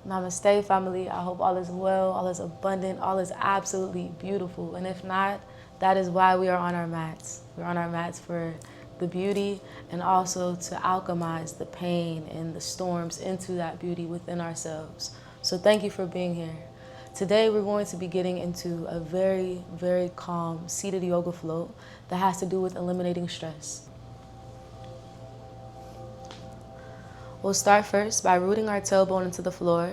Namaste, family. I hope all is well, all is abundant, all is absolutely beautiful. And if not, that is why we are on our mats. We're on our mats for the beauty and also to alchemize the pain and the storms into that beauty within ourselves. So thank you for being here. Today we're going to be getting into a very, very calm seated yoga float that has to do with eliminating stress. We'll start first by rooting our tailbone into the floor,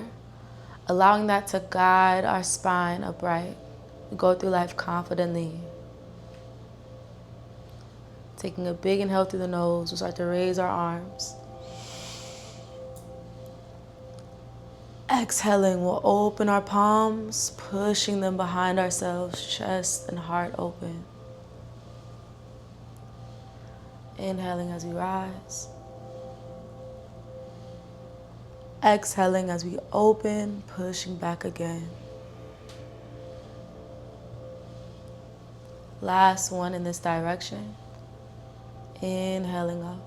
allowing that to guide our spine upright. We go through life confidently. Taking a big inhale through the nose, we'll start to raise our arms. Exhaling, we'll open our palms, pushing them behind ourselves, chest and heart open. Inhaling as we rise. Exhaling as we open, pushing back again. Last one in this direction. Inhaling up.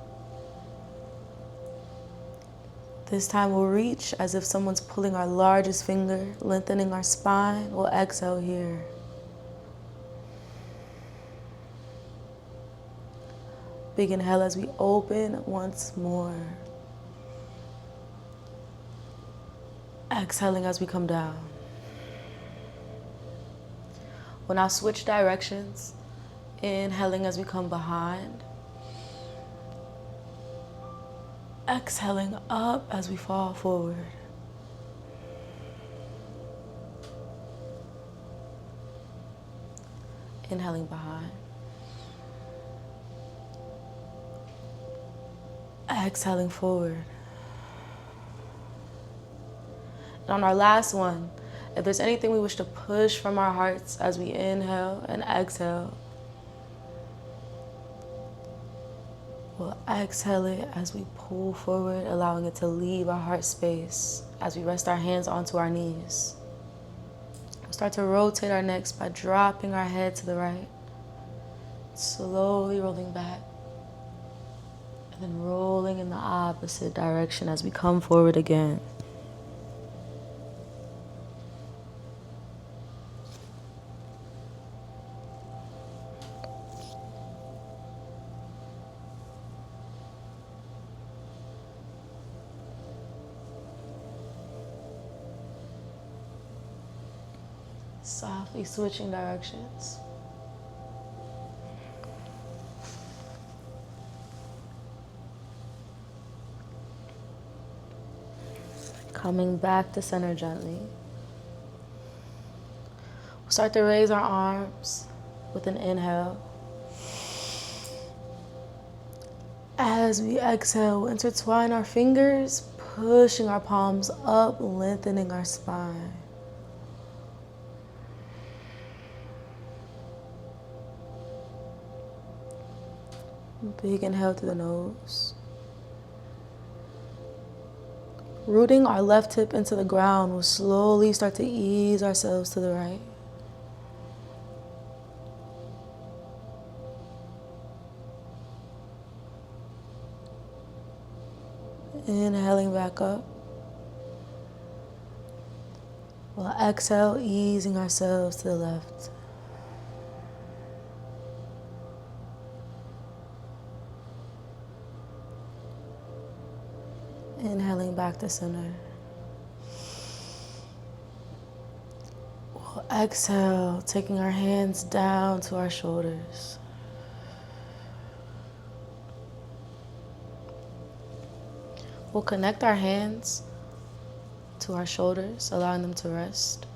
This time we'll reach as if someone's pulling our largest finger, lengthening our spine. We'll exhale here. Big inhale as we open once more. Exhaling as we come down. We'll now switch directions. Inhaling as we come behind. Exhaling up as we fall forward. Inhaling behind. Exhaling forward. And on our last one, if there's anything we wish to push from our hearts as we inhale and exhale, we'll exhale it as we pull forward, allowing it to leave our heart space as we rest our hands onto our knees. We'll start to rotate our necks by dropping our head to the right, slowly rolling back, and then rolling in the opposite direction as we come forward again. Softly switching directions. Coming back to center gently. We'll start to raise our arms with an inhale. As we exhale, we'll intertwine our fingers, pushing our palms up, lengthening our spine. Big inhale through the nose. Rooting our left hip into the ground, we'll slowly start to ease ourselves to the right. Inhaling back up. We'll exhale, easing ourselves to the left. Inhaling back to center. We'll exhale, taking our hands down to our shoulders. We'll connect our hands to our shoulders, allowing them to rest.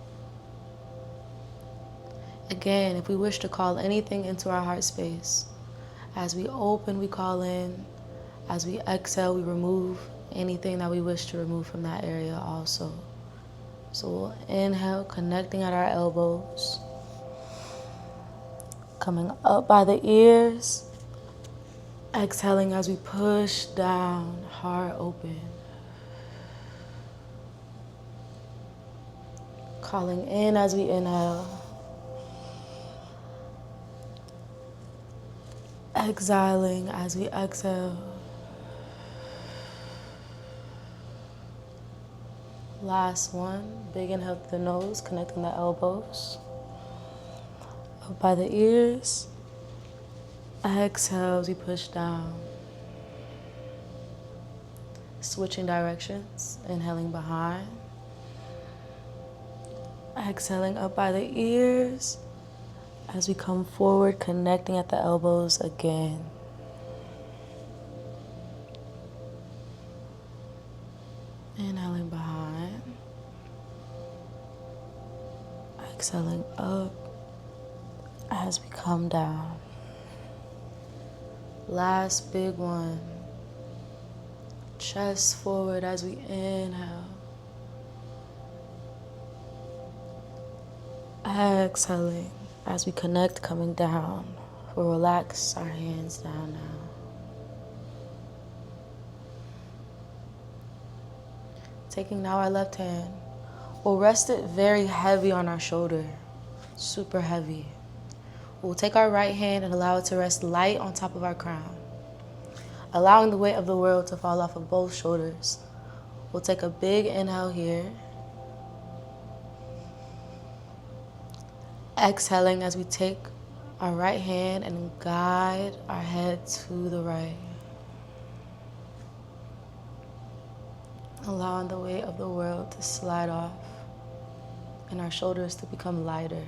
Again, if we wish to call anything into our heart space, as we open, we call in. As we exhale, we remove anything that we wish to remove from that area also. So we'll inhale, connecting at our elbows. Coming up by the ears. Exhaling as we push down, heart open. Calling in as we inhale. Exiling as we exhale. Last one. Big inhale through the nose, connecting the elbows. Up by the ears. Exhale as we push down. Switching directions. Inhaling behind. Exhaling up by the ears. As we come forward, connecting at the elbows again. Inhaling behind. Exhaling up as we come down. Last big one. Chest forward as we inhale. Exhaling as we connect, coming down. We'll relax our hands down now. Taking now our left hand, we'll rest it very heavy on our shoulder, super heavy. We'll take our right hand and allow it to rest light on top of our crown, allowing the weight of the world to fall off of both shoulders. We'll take a big inhale here. Exhaling as we take our right hand and guide our head to the right. Allowing the weight of the world to slide off and our shoulders to become lighter.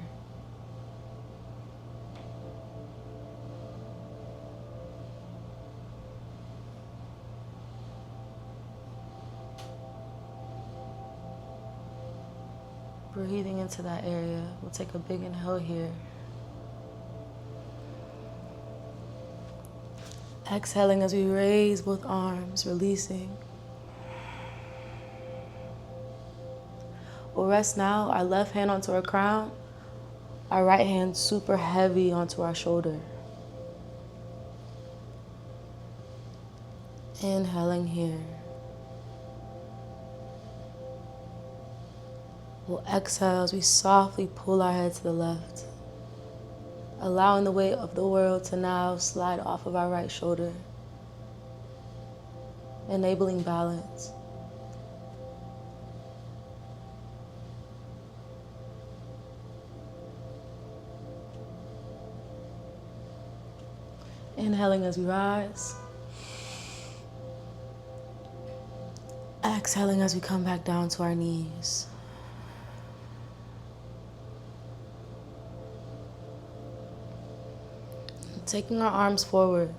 Breathing into that area. We'll take a big inhale here. Exhaling as we raise both arms, releasing. We'll rest now, our left hand onto our crown, our right hand super heavy onto our shoulder. Inhaling here. We'll exhale as we softly pull our head to the left, allowing the weight of the world to now slide off of our right shoulder, enabling balance. Inhaling as we rise. Exhaling as we come back down to our knees. Taking our arms forward.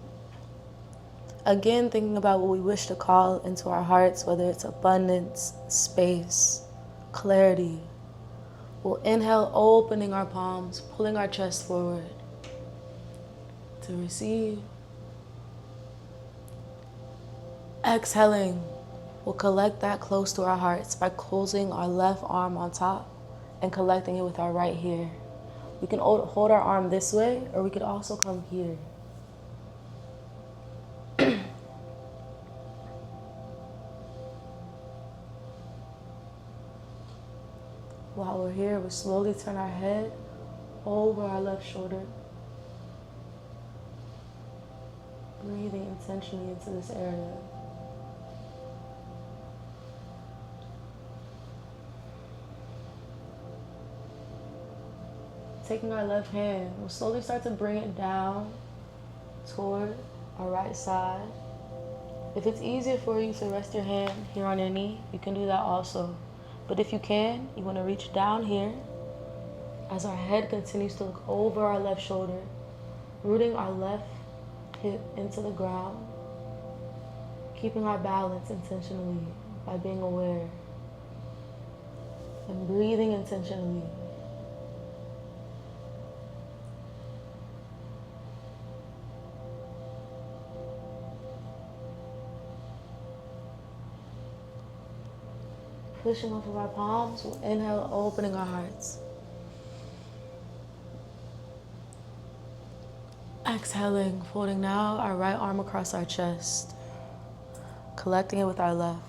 Again, thinking about what we wish to call into our hearts, whether it's abundance, space, clarity. We'll inhale, opening our palms, pulling our chest forward to receive. Exhaling, we'll collect that close to our hearts by closing our left arm on top and collecting it with our right here. We can hold our arm this way, or we could also come here. While we're here, we'll slowly turn our head over our left shoulder. Breathing intentionally into this area. Taking our left hand, we'll slowly start to bring it down toward our right side. If it's easier for you to rest your hand here on your knee, you can do that also. But if you can, you want to reach down here as our head continues to look over our left shoulder, rooting our left hip into the ground, keeping our balance intentionally by being aware and breathing intentionally. Pushing off of our palms, we'll inhale, opening our hearts. Exhaling, folding now our right arm across our chest, collecting it with our left.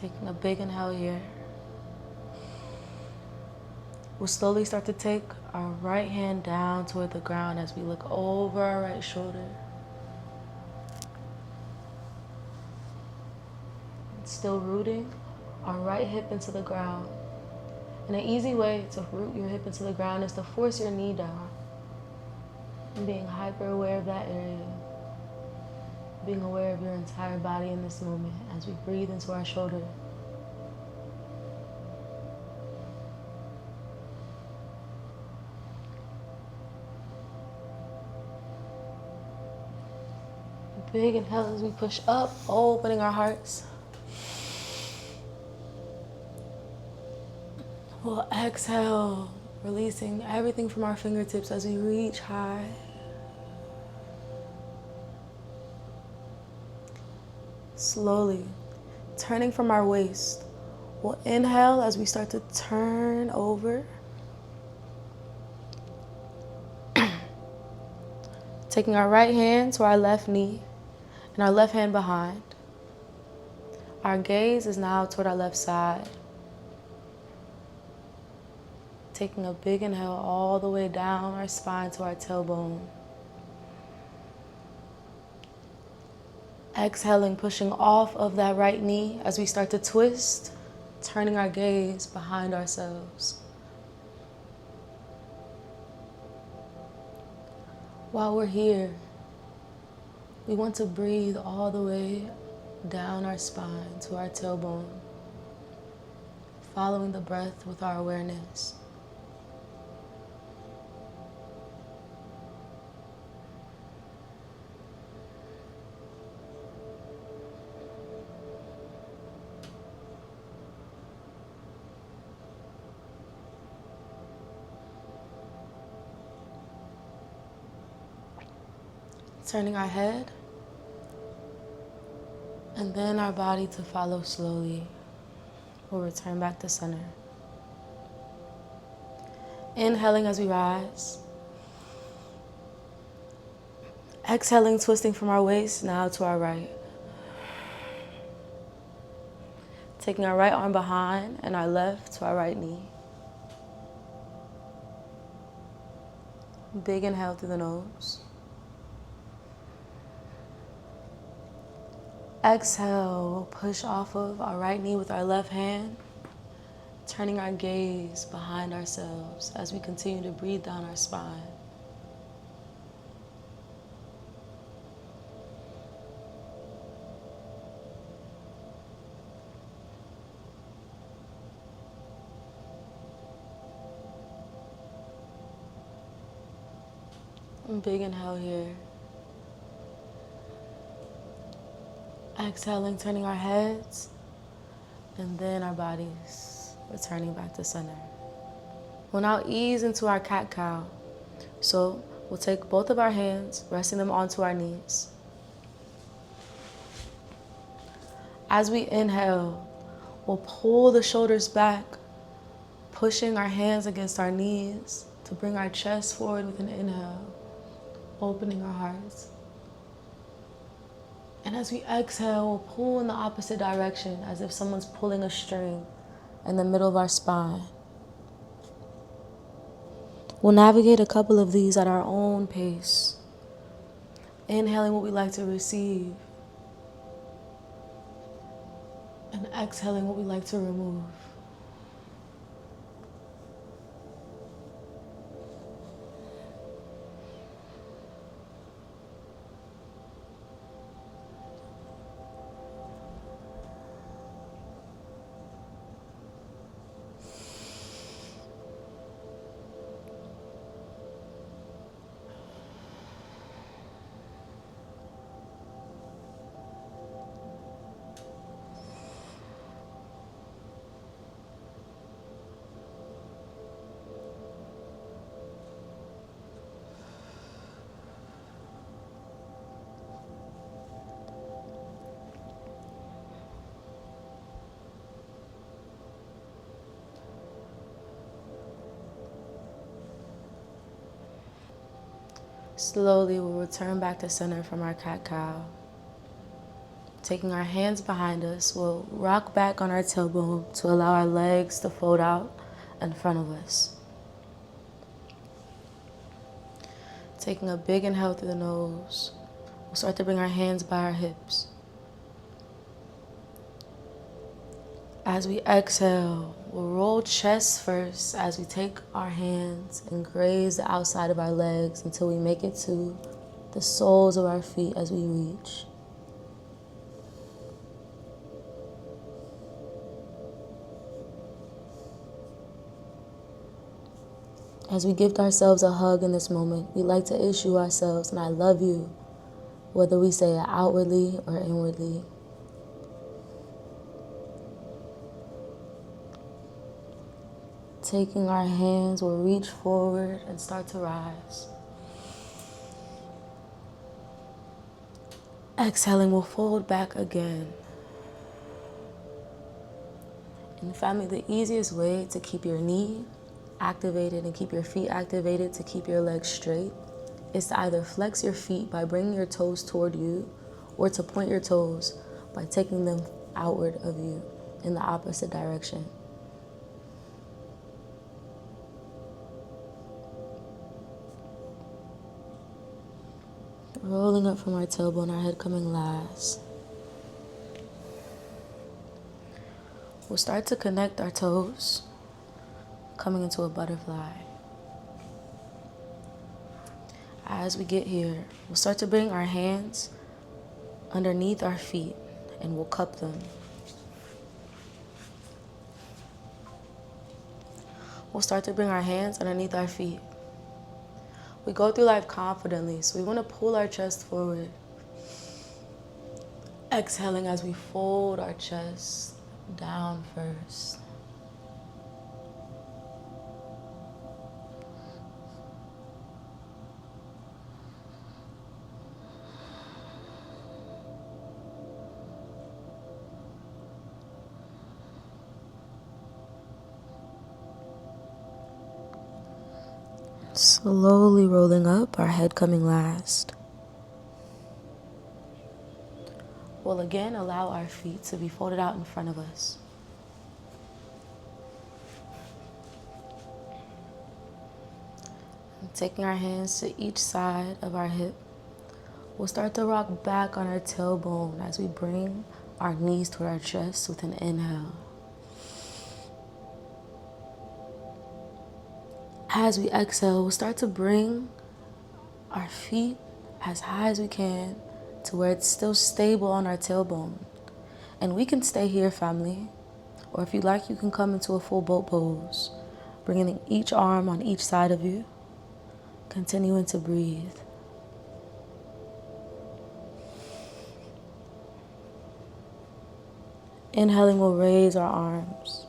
Taking a big inhale here. We'll slowly start to take our right hand down toward the ground as we look over our right shoulder. Still rooting our right hip into the ground. And an easy way to root your hip into the ground is to force your knee down. And being hyper aware of that area. Being aware of your entire body in this moment as we breathe into our shoulder. Big inhale as we push up, opening our hearts. We'll exhale, releasing everything from our fingertips as we reach high. Slowly, turning from our waist. We'll inhale as we start to turn over. Taking our right hand to our left knee and our left hand behind. Our gaze is now toward our left side. Taking a big inhale all the way down our spine to our tailbone. Exhaling, pushing off of that right knee as we start to twist, turning our gaze behind ourselves. While we're here, we want to breathe all the way down our spine to our tailbone, following the breath with our awareness. Turning our head, and then our body to follow slowly. We'll return back to center. Inhaling as we rise. Exhaling, twisting from our waist now to our right. Taking our right arm behind and our left to our right knee. Big inhale through the nose. Exhale, we'll push off of our right knee with our left hand, turning our gaze behind ourselves as we continue to breathe down our spine. Big inhale here. Exhaling, turning our heads, and then our bodies returning back to center. We'll now ease into our cat-cow. So we'll take both of our hands, resting them onto our knees. As we inhale, we'll pull the shoulders back, pushing our hands against our knees to bring our chest forward with an inhale, opening our hearts. And as we exhale, we'll pull in the opposite direction as if someone's pulling a string in the middle of our spine. We'll navigate a couple of these at our own pace. Inhaling what we like to receive, and exhaling what we like to remove. Slowly, we'll return back to center from our cat-cow. taking our hands behind us, we'll rock back on our tailbone to allow our legs to fold out in front of us. Taking a big inhale through the nose, we'll start to bring our hands by our hips. As we exhale, we'll roll chest first as we take our hands and graze the outside of our legs until we make it to the soles of our feet as we reach. As we gift ourselves a hug in this moment, we like to issue ourselves an I love you, whether we say it outwardly or inwardly. Taking our hands, we'll reach forward and start to rise. Exhaling, we'll fold back again. And family, the easiest way to keep your knee activated and keep your feet activated to keep your legs straight is to either flex your feet by bringing your toes toward you or to point your toes by taking them outward of you in the opposite direction. Rolling up from our tailbone, our head coming last. We'll start to connect our toes, coming into a butterfly. As we get here, we'll start to bring our hands underneath our feet and we'll cup them. We'll start to bring our hands underneath our feet. We go through life confidently, so we want to pull our chest forward. Exhaling as we fold our chest down first. Slowly rolling up, our head coming last. We'll again allow our feet to be folded out in front of us. And taking our hands to each side of our hip, we'll start to rock back on our tailbone as we bring our knees toward our chest with an inhale. As we exhale, we'll start to bring our feet as high as we can to where it's still stable on our tailbone. And we can stay here, family. Or if you like, you can come into a full boat pose, bringing each arm on each side of you, continuing to breathe. Inhaling, we'll raise our arms.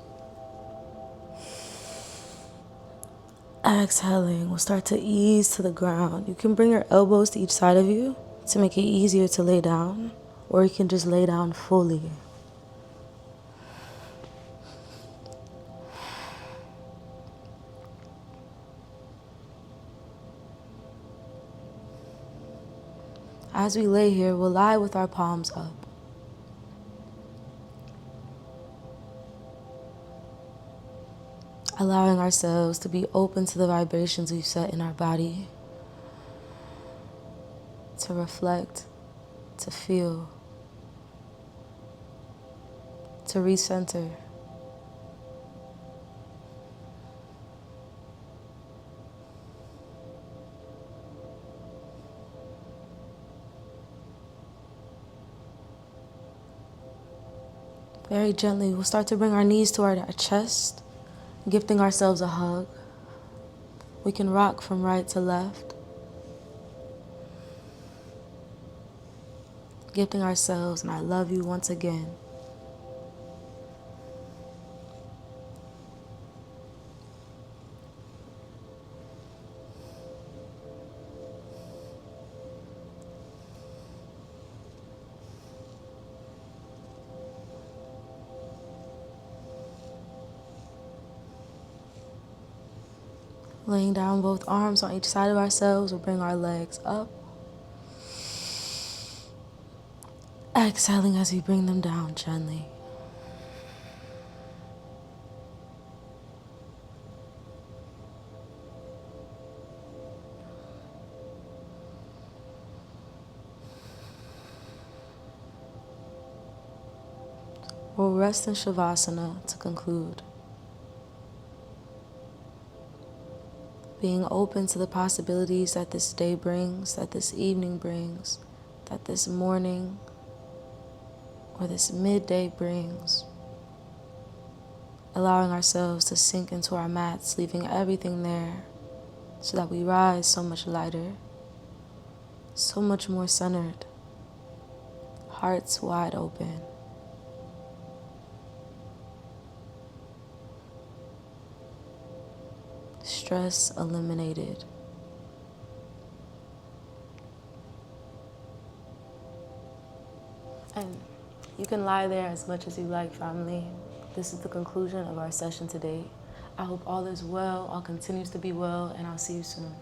Exhaling, we'll start to ease to the ground. You can bring your elbows to each side of you to make it easier to lay down, or you can just lay down fully. As we lay here, we'll lie with our palms up. Allowing ourselves to be open to the vibrations we've set in our body, to reflect, to feel, to recenter. Very gently, we'll start to bring our knees toward our chest, gifting ourselves a hug. We can rock from right to left, gifting ourselves an I love you once again. Laying down both arms on each side of ourselves, we'll bring our legs up. Exhaling as we bring them down gently. We'll rest in Shavasana to conclude. Being open to the possibilities that this day brings, that this evening brings, that this morning or this midday brings. Allowing ourselves to sink into our mats, leaving everything there so that we rise so much lighter, so much more centered, hearts wide open. Stress eliminated. And you can lie there as much as you like, family. This is the conclusion of our session today. I hope all is well, all continues to be well, and I'll see you soon.